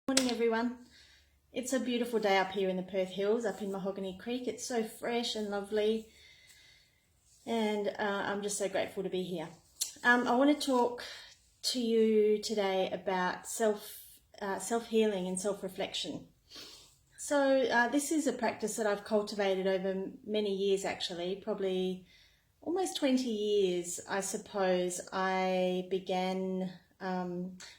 Morning everyone. It's a beautiful day up here in the Perth Hills, up in Mahogany Creek. It's so fresh and lovely, and I'm just so grateful to be here. I want to talk to you today about self-healing and self-reflection. So this is a practice that I've cultivated over many years, actually, probably almost 20 years, I suppose. I began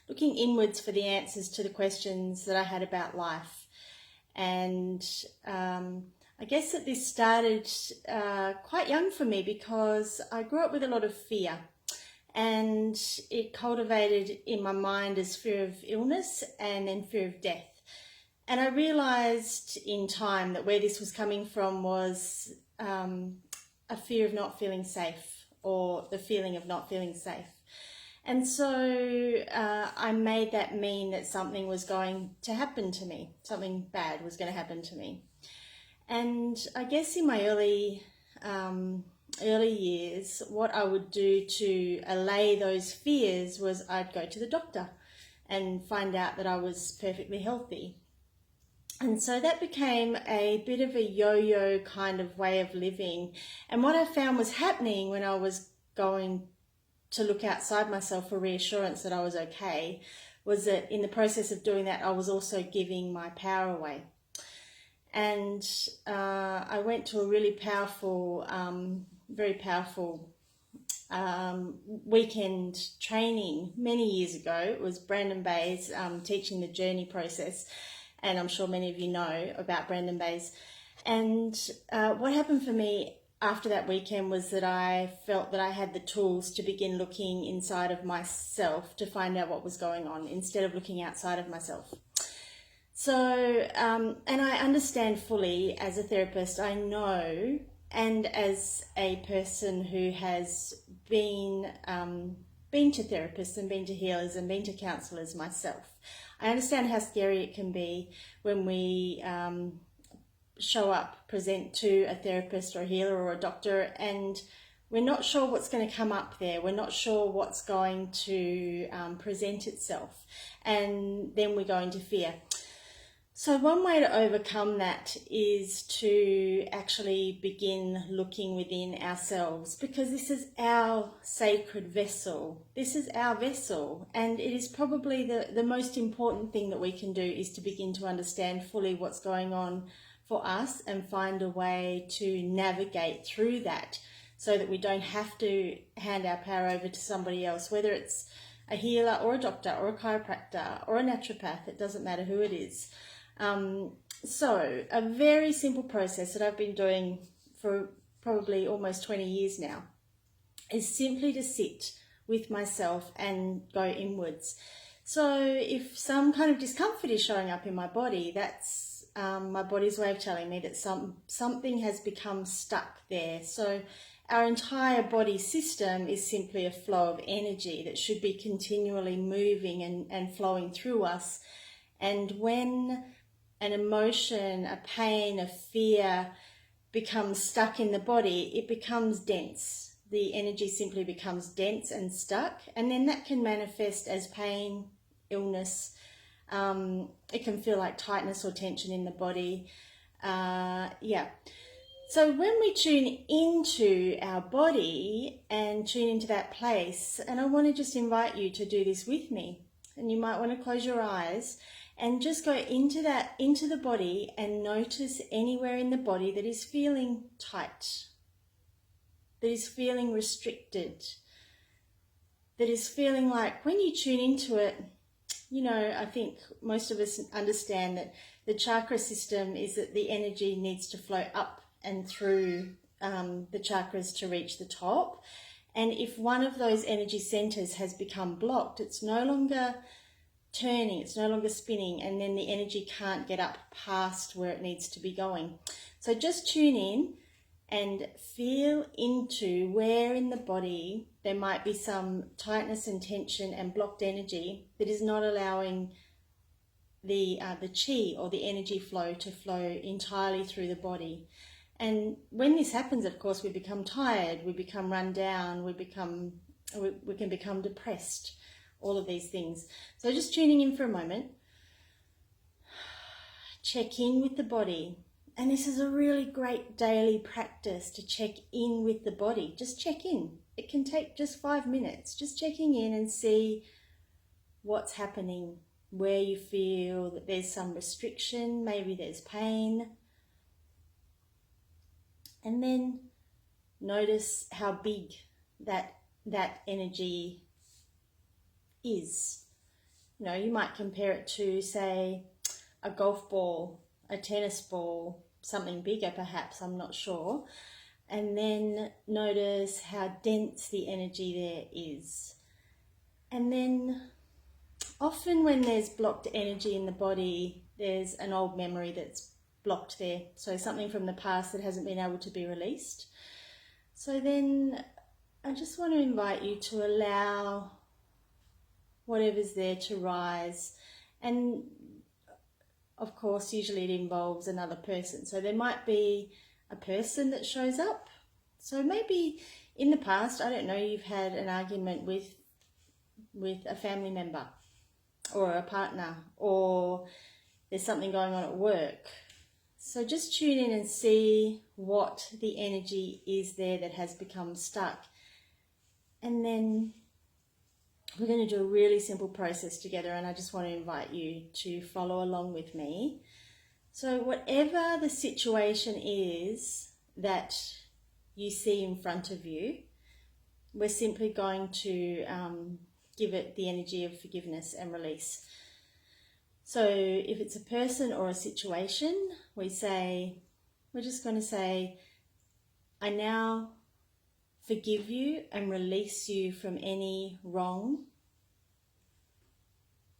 looking inwards for the answers to the questions that I had about life. And I guess that this started quite young for me because I grew up with a lot of fear, and it cultivated in my mind as fear of illness and then fear of death. And I realized in time that where this was coming from was a fear of not feeling safe, or the feeling of not feeling safe. And so I made that mean that something was going to happen to me, something bad was going to happen to me. And I guess in my early years, what I would do to allay those fears was I'd go to the doctor and find out that I was perfectly healthy. And so that became a bit of a yo-yo kind of way of living. And what I found was happening when I was going to look outside myself for reassurance that I was okay, was that in the process of doing that, I was also giving my power away. And I went to a really powerful, very powerful weekend training many years ago. It was Brandon Bayes teaching the journey process. And I'm sure many of you know about Brandon Bayes. And what happened for me after that weekend was that I felt that I had the tools to begin looking inside of myself to find out what was going on instead of looking outside of myself. So, and I understand fully as a therapist, I know, and as a person who has been to therapists and been to healers and been to counsellors myself, I understand how scary it can be when we show up, present to a therapist or a healer or a doctor, and we're not sure what's going to come up there. We're not sure what's going to present itself, and then we go into fear. So one way to overcome that is to actually begin looking within ourselves, because this is our sacred vessel. This is our vessel, and it is probably the most important thing that we can do is to begin to understand fully what's going on for us and find a way to navigate through that so that we don't have to hand our power over to somebody else, whether it's a healer or a doctor or a chiropractor or a naturopath. It doesn't matter who it is. So a very simple process that I've been doing for probably almost 20 years now is simply to sit with myself and go inwards. So if some kind of discomfort is showing up in my body, that's my body's way of telling me that something has become stuck there. So our entire body system is simply a flow of energy that should be continually moving and flowing through us. And when an emotion, a pain, a fear becomes stuck in the body, it becomes dense. The energy simply becomes dense and stuck, and then that can manifest as pain, illness. It can feel like tightness or tension in the body. So when we tune into our body and tune into that place, and I want to just invite you to do this with me, and you might want to close your eyes and just go into the body and notice anywhere in the body that is feeling tight, that is feeling restricted, that is feeling like when you tune into it, you know, I think most of us understand that the chakra system is that the energy needs to flow up and through the chakras to reach the top. And if one of those energy centers has become blocked, it's no longer turning, it's no longer spinning, and then the energy can't get up past where it needs to be going. So just tune in and feel into where in the body there might be some tightness and tension and blocked energy that is not allowing the chi or the energy flow to flow entirely through the body. And when this happens, of course, we become tired, we become run down, we can become depressed, all of these things. So just tuning in for a moment. check in with the body. And this is a really great daily practice to check in with the body. Just check in. It can take just 5 minutes. Just checking in and see what's happening, where you feel that there's some restriction, maybe there's pain. And then notice how big that energy is. You know, you might compare it to, say, a golf ball, a tennis ball, something bigger perhaps, I'm not sure. And then notice how dense the energy there is. And then often when there's blocked energy in the body, there's an old memory that's blocked there. So something from the past that hasn't been able to be released. So then I just want to invite you to allow whatever's there to rise. And of course, usually it involves another person. So there might be a person that shows up. So maybe in the past, I don't know, you've had an argument with a family member or a partner, or there's something going on at work. So just tune in and see what the energy is there that has become stuck. And then we're going to do a really simple process together, and I just want to invite you to follow along with me. So whatever the situation is that you see in front of you, we're simply going to give it the energy of forgiveness and release. So if it's a person or a situation, we're just going to say, I now forgive you and release you from any wrong.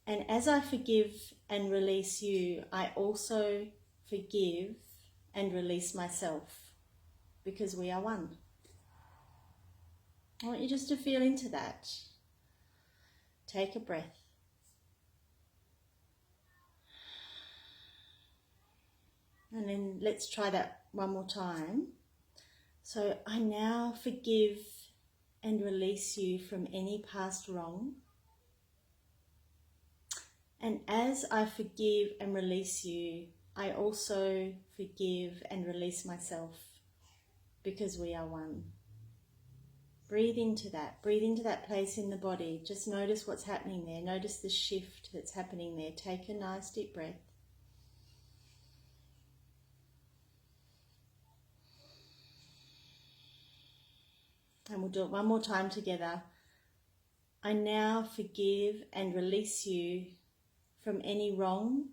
And as I forgive and release you, I also forgive and release myself, because we are one. I want you just to feel into that. Take a breath. And then let's try that one more time. So I now forgive and release you from any past wrong. And as I forgive and release you, I also forgive and release myself, because we are one. Breathe into that place in the body. Just notice what's happening there. Notice the shift that's happening there. Take a nice deep breath. And we'll do it one more time together. I now forgive and release you from any wrong.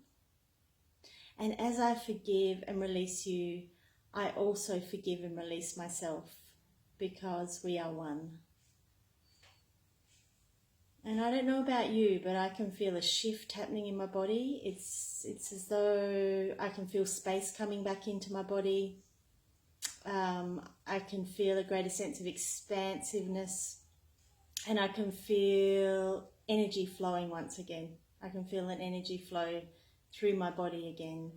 And as I forgive and release you, I also forgive and release myself, because we are one. And I don't know about you, but I can feel a shift happening in my body. It's as though I can feel space coming back into my body. I can feel a greater sense of expansiveness, and I can feel energy flowing once again. I can feel an energy flow through my body again.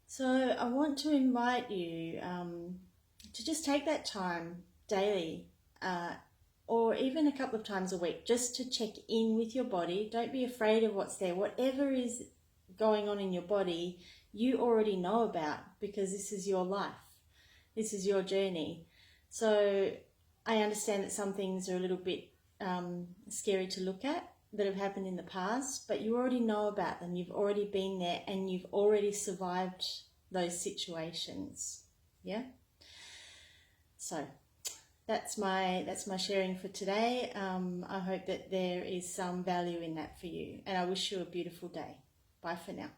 So I want to invite you to just take that time daily, or even a couple of times a week, just to check in with your body. Don't be afraid of what's there. Whatever is going on in your body, you already know about, because this is your life. This is your journey. So I understand that some things are a little bit scary to look at that have happened in the past, but you already know about them. You've already been there, and you've already survived those situations. Yeah? So that's my sharing for today. I hope that there is some value in that for you, and I wish you a beautiful day. Bye for now.